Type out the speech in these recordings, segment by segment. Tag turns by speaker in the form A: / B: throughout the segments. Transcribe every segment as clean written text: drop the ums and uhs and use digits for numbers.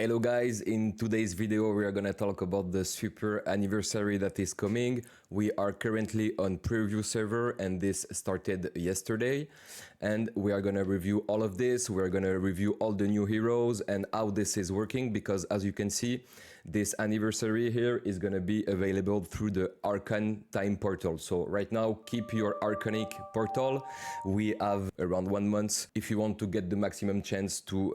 A: Hello guys, in today's video we are gonna talk about the super anniversary that is coming. We are currently on preview server and this started yesterday, and we are gonna review all of this. We're gonna review all the new heroes and how this is working, because as you can see, this anniversary here is gonna be available through the Arcane time portal. So right now, keep your Arcanic portal. We have around 1 month if you want to get the maximum chance to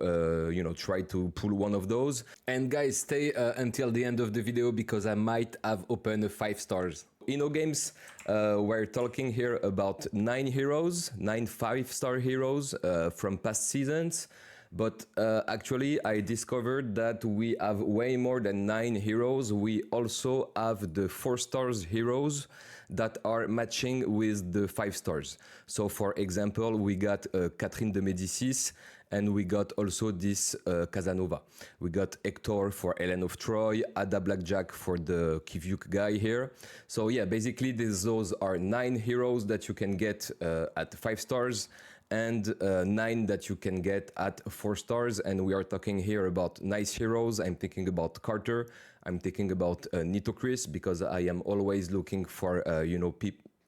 A: try to pull one of those. And guys, stay until the end of the video, because I might have opened 5 stars. In HoH Games, we're talking here about 9 heroes, 9 5-star heroes from past seasons. But actually, I discovered that we have way more than 9 heroes. We also have the 4 stars heroes that are matching with the 5 stars. So for example, we got Catherine de Médicis, and we got also this Casanova. We got Hector for Helen of Troy, Ada Blackjack for the Kivyuk guy here. So yeah, basically those are 9 heroes that you can get at 5 stars. And 9 that you can get at 4 stars. And we are talking here about nice heroes. I'm thinking about Carter. I'm thinking about Nitocris, because I am always looking for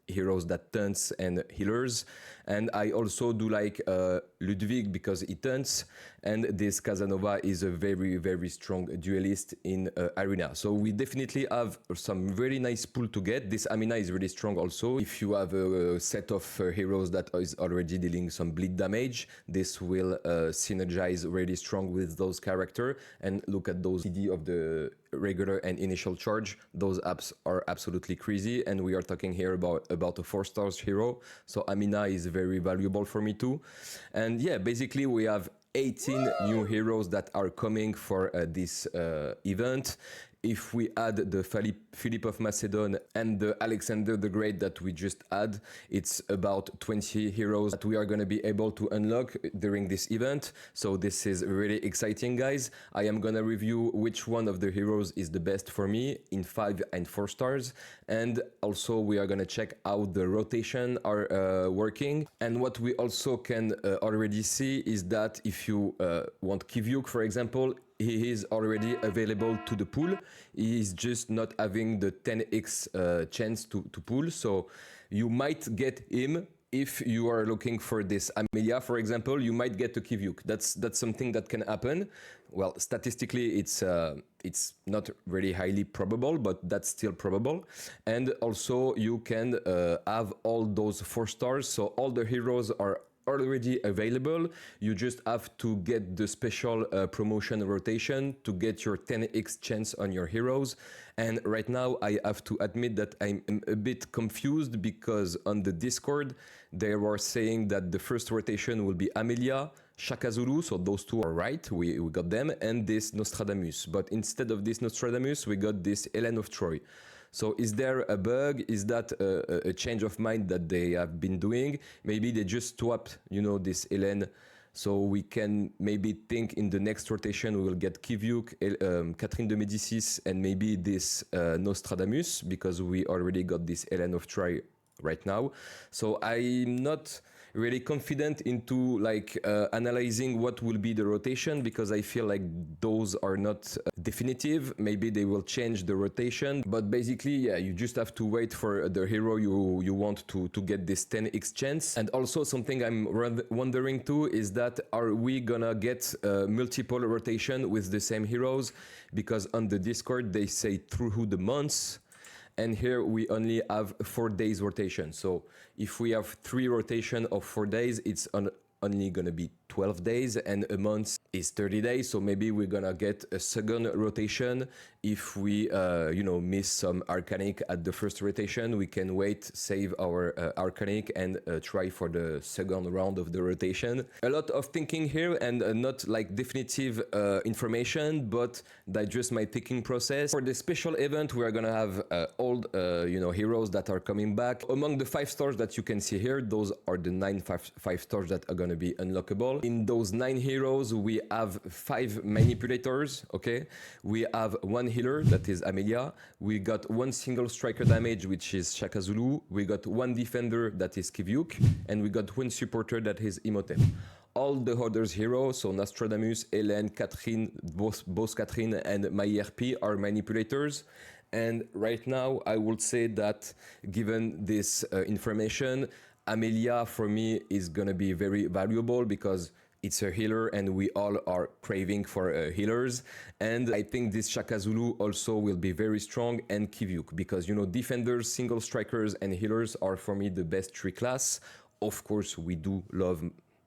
A: heroes that taunts and healers. And I also do like Ludwig, because he taunts, and this Casanova is a very, very strong duelist in Arena. So we definitely have some very nice pool to get. This Amina is really strong also. If you have a set of heroes that is already dealing some bleed damage, this will synergize really strong with those characters. And look at those CD of the regular and initial charge. Those apps are absolutely crazy, and we are talking here about a 4 stars hero. So Amina is very valuable for me too. And yeah, basically we have 18 new heroes that are coming for this event. If we add the Philip of Macedon and the Alexander the Great that we just had, it's about 20 heroes that we are going to be able to unlock during this event. So this is really exciting, guys. I am going to review which one of the heroes is the best for me in 5 and 4 stars. And also we are going to check how the rotation are working. And what we also can already see is that if you want Kivyuk, for example, he is already available to the pool. He is just not having the 10x chance to pull. So you might get him if you are looking for this Amelia, for example. You might get a Kivyuk. That's something that can happen. Well, statistically, it's not really highly probable, but that's still probable. And also you can have all those 4 stars. So all the heroes are already available. You just have to get the special promotion rotation to get your 10x chance on your heroes. And right now I have to admit that I'm a bit confused, because on the Discord they were saying that the first rotation will be Amelia, Shaka Zulu, so those two are right, we got them, and this Nostradamus. But instead of this Nostradamus, we got this Helen of Troy. So is there a bug? Is that a change of mind that they have been doing? Maybe they just swapped, this Helen. So we can maybe think in the next rotation we will get Kivyuk, Catherine de Médicis, and maybe this Nostradamus, because we already got this Helen of Troy right now. So I'm not really confident into analyzing what will be the rotation, because I feel like those are not definitive. Maybe they will change the rotation, but basically, yeah, you just have to wait for the hero you want to get this 10x chance. And also something I'm wondering too is that, are we gonna get multiple rotation with the same heroes? Because on the Discord they say through the months, and here we only have 4 days rotation. So if we have 3 rotation of 4 days, it's only gonna be 12 days, and a month is 30 days. So maybe we're gonna get a second rotation. If we miss some Arcanic at the first rotation, we can wait, save our Arcanic, and try for the second round of the rotation. A lot of thinking here, and not like definitive information, but that's just my thinking process. For the special event, we are gonna have old heroes that are coming back. Among the 5 stars that you can see here, those are the 9 5 stars that are gonna be unlockable. In those 9 heroes, we have 5 manipulators, okay? We have 1 healer, that is Amelia. We got 1 single striker damage, which is Shaka Zulu. We got 1 defender, that is Kivyuk. And we got 1 supporter, that is Imhotep. all the others heroes, so Nostradamus, Helen, Catherine, both Catherine and my ERP are manipulators. And right now, I would say that given this information, Amelia for me is gonna be very valuable because it's a healer and we all are craving for healers. And I think this Shaka Zulu also will be very strong, and Kivyuk, because defenders, single strikers and healers are for me the best three class. Of course, we do love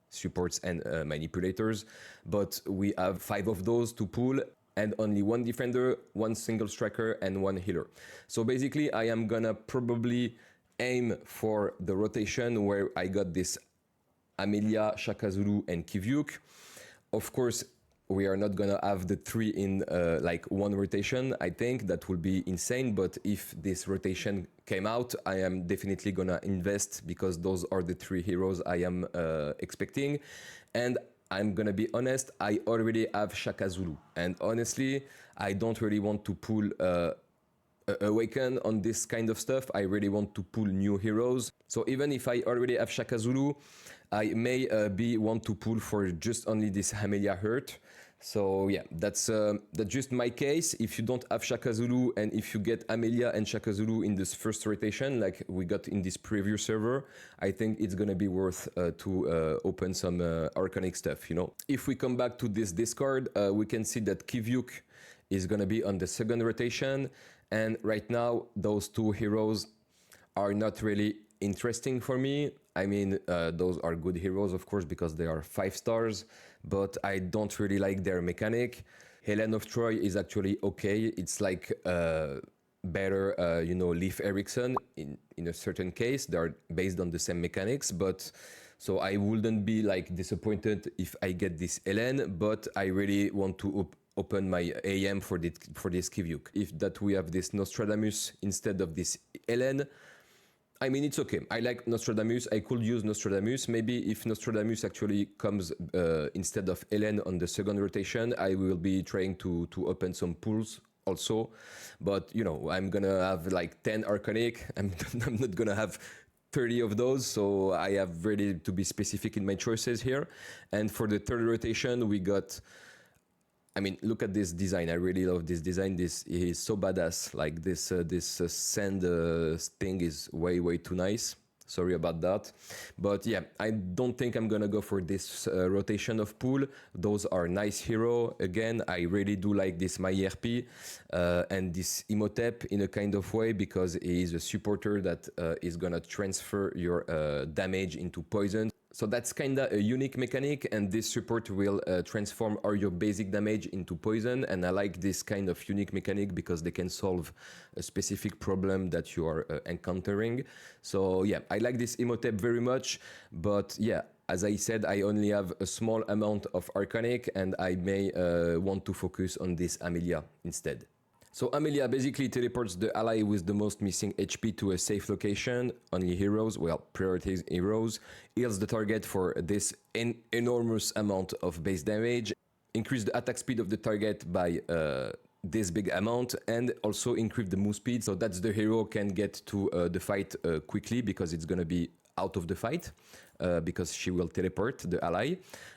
A: supports and manipulators, but we have 5 of those to pull and only 1 defender, 1 single striker and 1 healer. So basically I am gonna probably aim for the rotation where I got this Amelia, Shaka Zulu and Kivyuk. Of course, we are not gonna have the 3 in like 1 rotation. I think that will be insane, but if this rotation came out, I am definitely gonna invest because those are the 3 heroes I am expecting. And I'm gonna be honest, I already have Shaka Zulu, and honestly, I don't really want to pull Awaken on this kind of stuff. I really want to pull new heroes. So even if I already have Shaka Zulu, I may want to pull for just only this Amelia Hurt. So yeah, that's just my case. If you don't have Shaka Zulu and if you get Amelia and Shaka Zulu in this first rotation, like we got in this preview server, I think it's gonna be worth to open some Arcanic stuff, If we come back to this discard, we can see that Kivyuk is gonna be on the second rotation, and right now those 2 heroes are not really interesting for me. I mean, those are good heroes, of course, because they are 5 stars, but I don't really like their mechanic. Helen of Troy is actually okay. It's like better, Leif Erikson in a certain case. They are based on the same mechanics, but so I wouldn't be like disappointed if I get this Helen, but I really want to open my AM for this Kivyuk. If that we have this Nostradamus instead of this Helen, I mean, it's okay. I like Nostradamus. I could use Nostradamus. Maybe if Nostradamus actually comes instead of Helen on the second rotation, I will be trying to open some pools also. But, I'm going to have like 10 Arcanic. I'm not going to have 30 of those. So I have really to be specific in my choices here. And for the third rotation, we got... I mean, look at this design. I really love this design. This is so badass. Like this sand thing is way too nice. Sorry about that. But yeah, I don't think I'm gonna go for this rotation of pool. Those are nice hero. Again, I really do like this my ERP and this Imhotep in a kind of way because he is a supporter that is gonna transfer your damage into poison. So that's kinda a unique mechanic, and this support will transform all your basic damage into poison, and I like this kind of unique mechanic because they can solve a specific problem that you are encountering. So yeah, I like this Imhotep very much, but yeah, as I said, I only have a small amount of Arcanic, and I may want to focus on this Amelia instead. So Amelia basically teleports the ally with the most missing HP to a safe location, only heroes, well, priorities heroes, heals the target for this enormous amount of base damage, increase the attack speed of the target by this big amount, and also increase the move speed, so that the hero can get to the fight quickly because it's gonna be out of the fight. Because she will teleport the ally.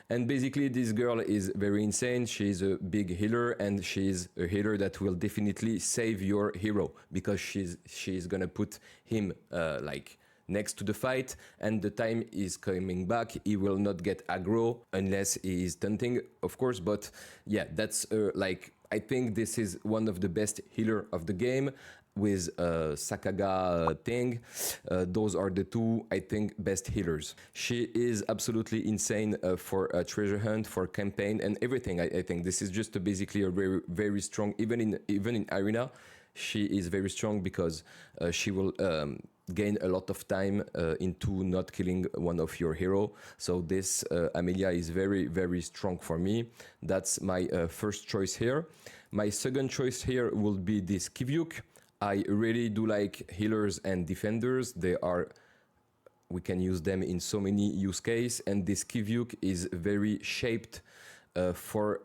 A: And basically this girl is very insane. She's a big healer, and she's a healer that will definitely save your hero because she's gonna put him like next to the fight, and the time is coming back, he will not get aggro unless he is taunting, of course. But yeah, that's like, I think this is one of the best healer of the game. With Sakaga thing, those are the 2, I think, best healers. She is absolutely insane for a treasure hunt, for campaign and everything. I think this is just basically a very strong, even in arena, she is very strong because she will gain a lot of time into not killing one of your hero. So this Amelia is very strong for me. That's my first choice here. My second choice here will be this Kivyuk. I really do like healers and defenders. We can use them in so many use cases, and this Kivyuk is very shaped for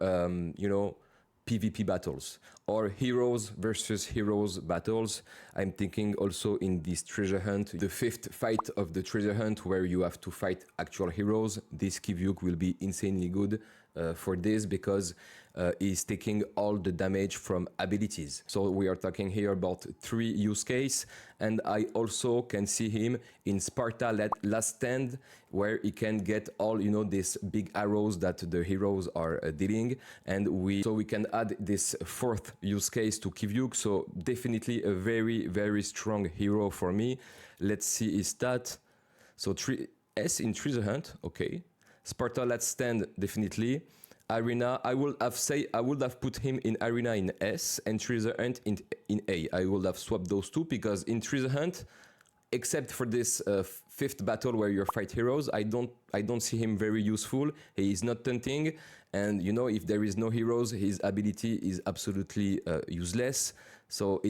A: PvP battles or heroes versus heroes battles. I'm thinking also in this treasure hunt, the 5th fight of the treasure hunt where you have to fight actual heroes. This Kivyuk will be insanely good for this because he's taking all the damage from abilities. So we are talking here about 3 use case, and I also can see him in Sparta Last Stand, where he can get all, you know, these big arrows that the heroes are dealing, and we can add this 4th use case to Kivyuk. So definitely a very strong hero for me. Let's see his stat. So S in treasure hunt, okay. Sparta Last Stand, definitely. Arena, I would have put him in Arena in S and Treasure Hunt in A. I would have swapped those two because in Treasure Hunt, except for this 5th battle where you fight heroes, I don't see him very useful. He is not taunting, and you know, if there is no heroes, his ability is absolutely useless. So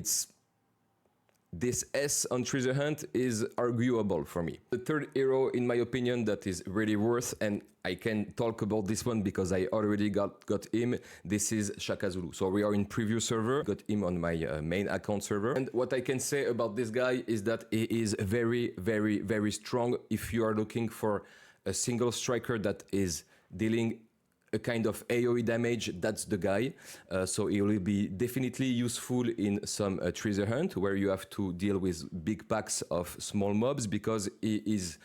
A: this S on Treasure Hunt is arguable for me. The 3rd hero, in my opinion, that is really worth, and I can talk about this one because I already got him. This is Shaka Zulu. So we are in preview server, got him on my main account server. And what I can say about this guy is that he is very strong. If you are looking for a single striker that is dealing a kind of AoE damage, that's the guy. So he will be definitely useful in some treasure hunt where you have to deal with big packs of small mobs because he is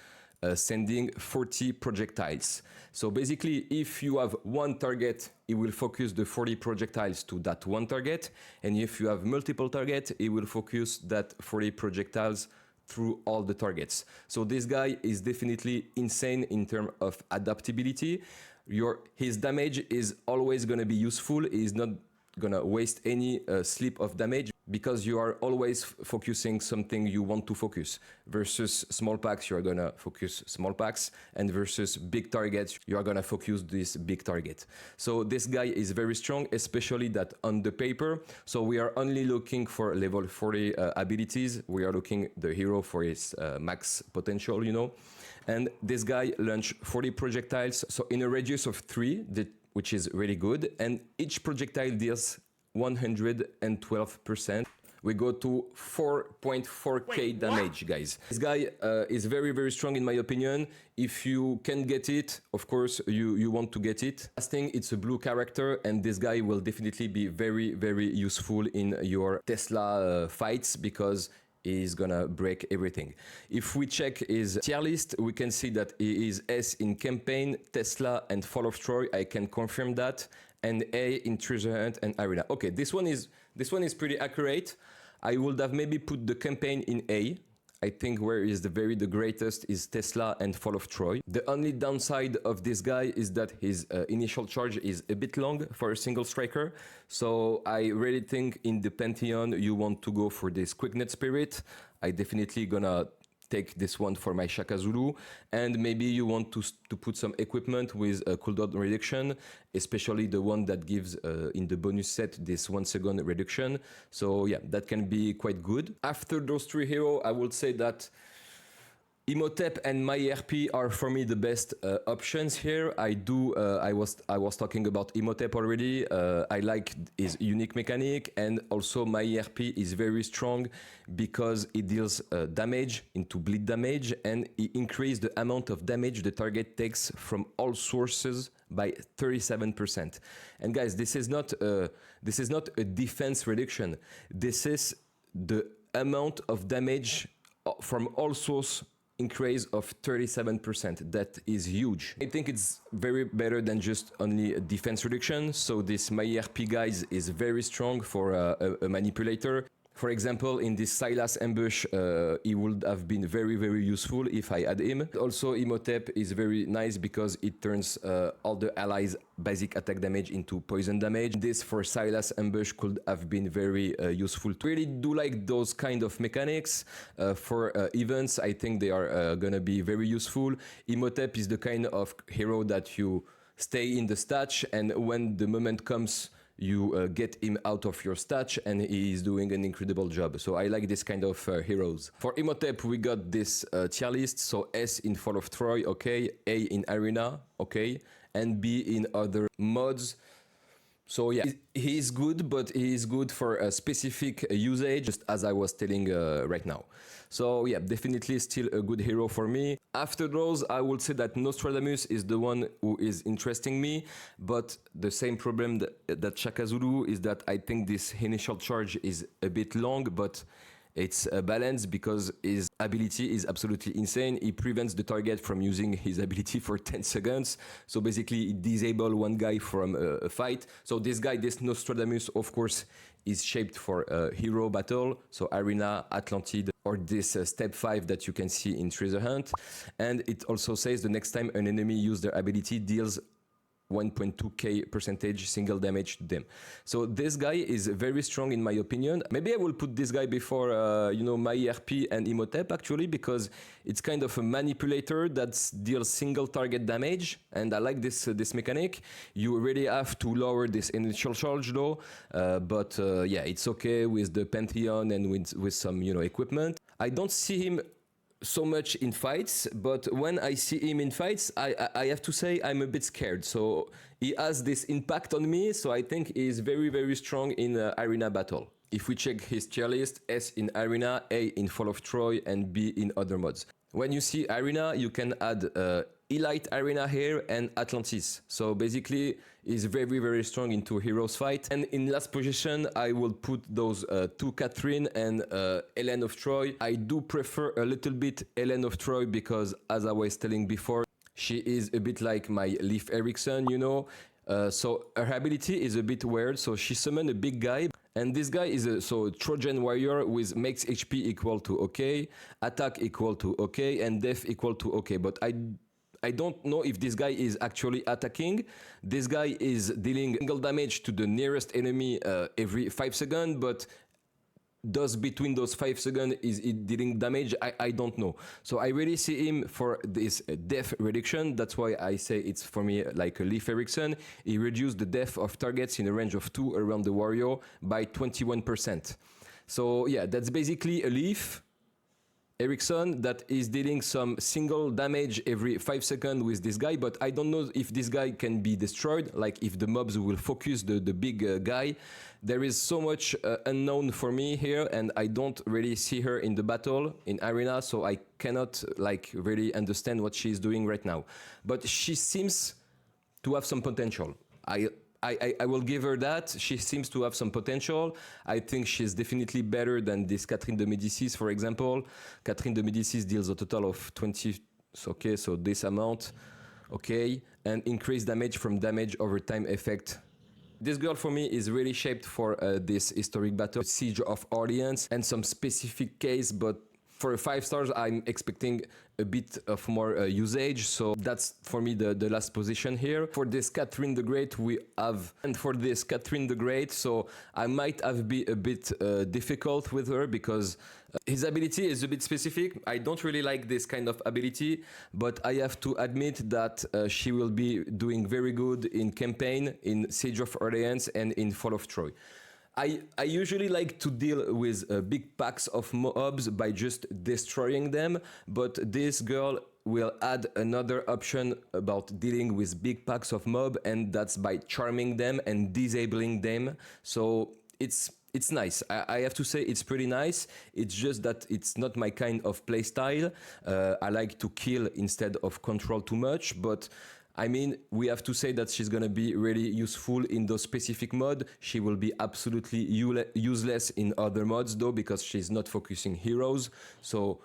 A: sending 40 projectiles. So basically, if you have one target, he will focus the 40 projectiles to that one target. And if you have multiple targets, he will focus that 40 projectiles through all the targets. So this guy is definitely insane in terms of adaptability. His damage is always going to be useful. He's not going to waste any slip of damage because you are always focusing something you want to focus. Versus small packs, you are going to focus small packs, and versus big targets, you are going to focus this big target. So this guy is very strong, especially that on the paper. So we are only looking for level 40 abilities. We are looking the hero for his max potential, you know. And this guy launched 40 projectiles, so in a radius of 3, which is really good. And each projectile deals 112%. We go to 4.4k damage, guys. This guy is very strong in my opinion. If you can get it, of course, you want to get it. Last thing, it's a blue character, and this guy will definitely be very useful in your Tesla fights because is gonna break everything. If we check his tier list, we can see that he is S in campaign, Tesla, and Fall of Troy. I can confirm that, and A in treasure hunt and arena. Okay, this one is pretty accurate. I would have maybe put the campaign in A. I think where is the greatest is Tesla and Fall of Troy. The only downside of this guy is that his initial charge is a bit long for a single striker. So I really think in the Pantheon you want to go for this Quicknet Spirit. I definitely gonna take this one for my Shaka Zulu, and maybe you want to put some equipment with a cooldown reduction, especially the one that gives in the bonus set this 1 second reduction. So yeah, that can be quite good. After those 3 heroes, I would say that Imhotep and MyERP are for me the best options here. I was talking about Imhotep already. I like his unique mechanic, and also MyERP is very strong because it deals damage into bleed damage, and it increases the amount of damage the target takes from all sources by 37%. And guys, this is not a defense reduction. This is the amount of damage from all sources increase of 37%. That is huge. I think it's very better than just only a defense reduction. So this MyERP guys is very strong for a manipulator. For example, in this Silas ambush, he would have been very useful if I had him. Also, Imhotep is very nice because it turns all the allies' basic attack damage into poison damage. This for Silas ambush could have been very useful. Really do like those kind of mechanics. For events, I think they are gonna be very useful. Imhotep is the kind of hero that you stay in the stash, and when the moment comes, you get him out of your stash, and he is doing an incredible job. So I like this kind of heroes. For Imhotep, we got this tier list. So S in Fall of Troy, okay. A in Arena, okay. And B in other mods. So yeah, he is good, but he is good for a specific usage, just as I was telling right now. So yeah, definitely still a good hero for me. After those, I would say that Nostradamus is the one who is interesting me, but the same problem that Shaka Zulu is that I think this initial charge is a bit long, but it's a balance because his ability is absolutely insane. He prevents the target from using his ability for 10 seconds. So basically, he disables one guy from a fight. So this guy, this Nostradamus, of course, is shaped for a hero battle. So Arena, Atlantid, or this step 5 that you can see in Treasure Hunt. And it also says the next time an enemy uses their ability, deals 1.2k percentage single damage to them. So this guy is very strong in my opinion. Maybe I will put this guy before my ERP and Imhotep actually, because it's kind of a manipulator that deals single target damage, and I like this mechanic. You really have to lower this initial charge though, but yeah, it's okay with the Pantheon and with some equipment. I don't see him so much in fights, but when I see him in fights, I have to say I'm a bit scared. So he has this impact on me, so I think he is very, very strong in arena battle. If we check his tier list, S in arena, A in Fall of Troy, and B in other mods. When you see arena, you can add Elite Arena here and Atlantis. So basically, he's very, very strong into heroes fight. And in last position, I will put those two Catherine and Helen of Troy. I do prefer a little bit Helen of Troy because, as I was telling before, she is a bit like my Leif Erikson, so her ability is a bit weird. So she summoned a big guy, and this guy is a Trojan warrior with max HP equal to OK, attack equal to OK, and death equal to OK. But I don't know if this guy is actually attacking. This guy is dealing single damage to the nearest enemy every 5 seconds, but does between those 5 seconds is it dealing damage? I don't know. So I really see him for this death reduction. That's why I say it's for me like a Leif Erikson. He reduced the death of targets in a range of 2 around the warrior by 21%. So yeah, that's basically a Leif Erikson that is dealing some single damage every 5 seconds with this guy, but I don't know if this guy can be destroyed, like if the mobs will focus the big guy. There is so much unknown for me here, and I don't really see her in the battle in arena, so I cannot really understand what she's doing right now. But she seems to have some potential. I will give her that. She seems to have some potential. I think she's definitely better than this Catherine de Médicis, for example. Catherine de Médicis deals a total of 20, okay, so this amount, okay, and increased damage from damage over time effect. This girl for me is really shaped for this historic battle, Siege of Orleans, and some specific case, but for 5 stars, I'm expecting a bit of more usage, so that's for me the last position here. For this Catherine the Great, so I might have been a bit difficult with her because his ability is a bit specific. I don't really like this kind of ability, but I have to admit that she will be doing very good in campaign, in Siege of Orleans, and in Fall of Troy. I usually like to deal with big packs of mobs by just destroying them, but this girl will add another option about dealing with big packs of mob, and that's by charming them and disabling them. So it's nice. I have to say it's pretty nice. It's just that it's not my kind of playstyle. I like to kill instead of control too much, but I mean, we have to say that she's gonna be really useful in those specific mods. She will be absolutely useless in other mods though, because she's not focusing heroes. So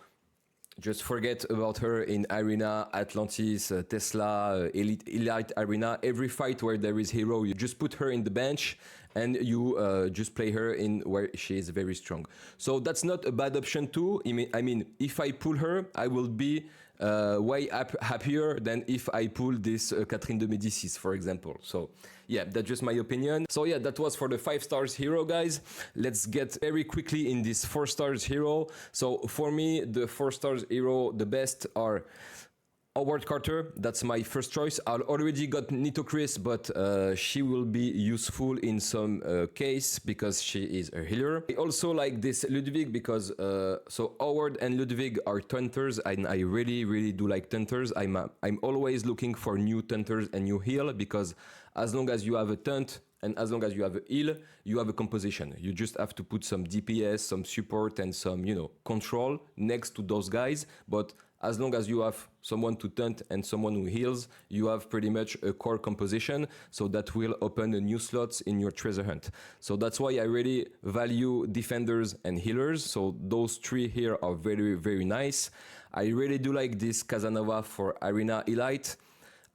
A: just forget about her in Arena, Atlantis, Tesla, Elite Arena. Every fight where there is hero, you just put her in the bench and you just play her in where she is very strong. So that's not a bad option too. I mean, if I pull her, I will be way happier than if I pull this Catherine de Médicis, for example. So yeah, that's just my opinion. So yeah, that was for the 5 stars hero, guys. Let's get very quickly in this 4 stars hero. So for me, the 4 stars hero, the best are Howard Carter, that's my first choice. I already got Nito Chris, but she will be useful in some case because she is a healer. I also like this Ludwig because so Howard and Ludwig are taunters, and I really do like taunters. I'm always looking for new taunters and new heal because as long as you have a taunt and as long as you have a heal, you have a composition. You just have to put some DPS, some support, and some, you know, control next to those guys. But as long as you have someone to taunt and someone who heals, you have pretty much a core composition. So that will open a new slots in your treasure hunt. So that's why I really value defenders and healers. So those three here are very, very nice. I really do like this Casanova for Arena Elite.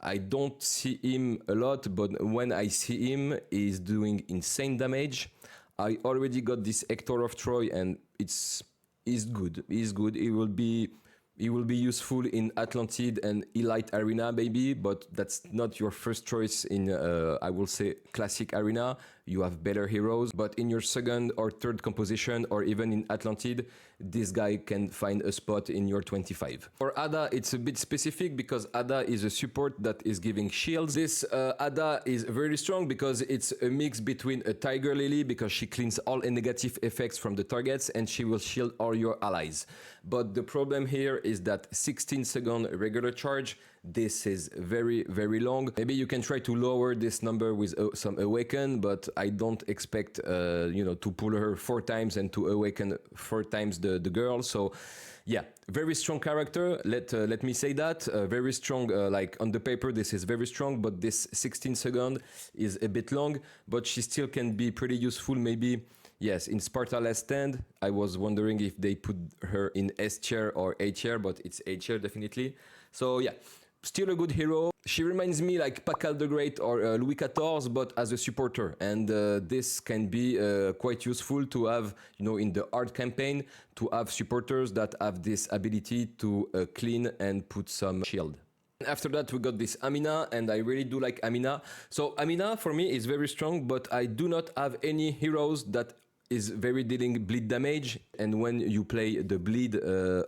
A: I don't see him a lot, but when I see him, he's doing insane damage. I already got this Hector of Troy, and he's good. He's good. He will be useful in Atlantid and Elite Arena, maybe, but that's not your first choice in, I will say, Classic Arena. You have better heroes, but in your second or third composition, or even in Atlantid, this guy can find a spot in your 25. For Ada, it's a bit specific because Ada is a support that is giving shields. This Ada is very strong because it's a mix between a Tiger Lily, because she cleans all negative effects from the targets and she will shield all your allies. But the problem here is that 16-second regular charge, this is very, very long. Maybe you can try to lower this number with some awaken, but I don't expect, you know, to pull her 4 times and to awaken 4 times the girl. So yeah, very strong character. Let me say that. Very strong, like on the paper, this is very strong, but this 16-second is a bit long, but she still can be pretty useful. Maybe, yes, in Sparta Last Stand, I was wondering if they put her in S tier or A tier, but it's A tier definitely. So yeah, still a good hero. She reminds me like Pakal the Great or Louis XIV, but as a supporter. And this can be quite useful to have, you know, in the hard campaign, to have supporters that have this ability to clean and put some shield. After that, we got this Amina, and I really do like Amina. So Amina, for me, is very strong, but I do not have any heroes that is very dealing bleed damage, and when you play the bleed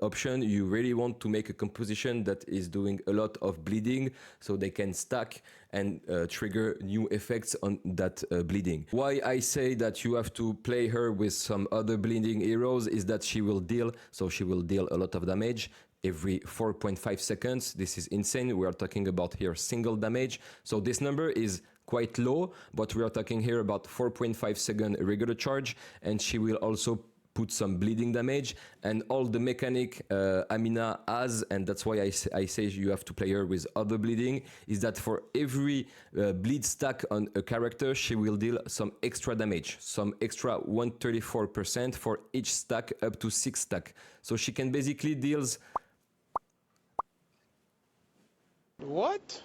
A: option, you really want to make a composition that is doing a lot of bleeding so they can stack and trigger new effects on that bleeding. Why I say that you have to play her with some other bleeding heroes is that she will deal a lot of damage every 4.5 seconds. This is insane. We are talking about here single damage. So this number is quite low, but we are talking here about 4.5 second regular charge, and she will also put some bleeding damage, and all the mechanic Amina has, and that's why I say you have to play her with other bleeding, is that for every bleed stack on a character, she will deal some extra damage, some extra 134% for each stack up to 6 stack. So she can basically deals...
B: What?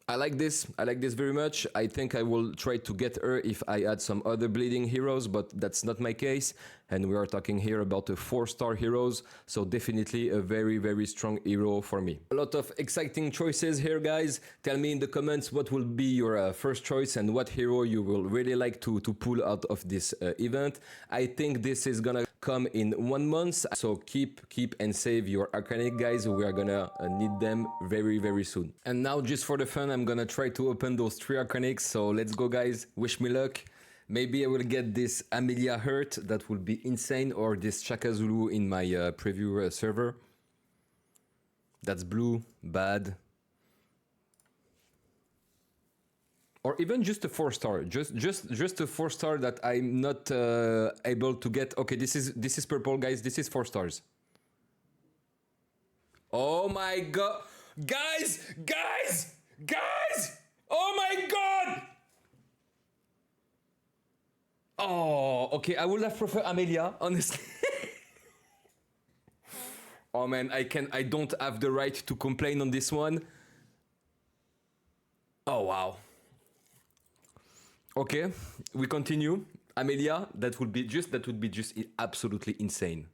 A: I like this very much. I think I will try to get her if I add some other bleeding heroes, but that's not my case. And we are talking here about a 4-star heroes, so definitely a very, very strong hero for me. A lot of exciting choices here, guys. Tell me in the comments what will be your first choice and what hero you will really like to pull out of this event. I think this is gonna come in 1 month, so keep and save your Arcanic, guys. We are gonna need them very, very soon. And now, just for the fun, I'm gonna try to open those 3 Arcanics, so let's go, guys. Wish me luck. Maybe I will get this Amelia Hurt, that will be insane, or this Shaka Zulu in my preview server. That's blue, bad. Or even just a 4-star, just a 4-star that I'm not able to get. Okay, this is purple, guys. This is 4 stars. Oh my god, guys! Oh my god! Oh, okay, I would have preferred Amelia, honestly. Oh man, I don't have the right to complain on this one. Oh wow. Okay, we continue. Amelia, that would be just absolutely insane.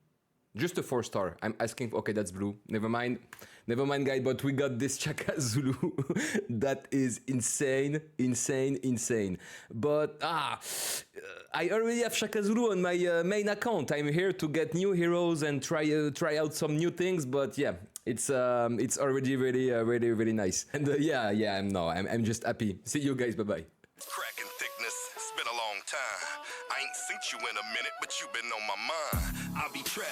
A: Just a 4-star. I'm asking. Okay, that's blue. Never mind, guys. But we got this Chaka Zulu that is insane. But I already have Shaka Zulu on my main account. I'm here to get new heroes and try out some new things. But yeah, it's already really nice. And I'm just happy. See you guys. Bye bye.
C: Cracking thickness, it's been a long time. I ain't seen you in a minute, but you been on my mind. I'll be trapped.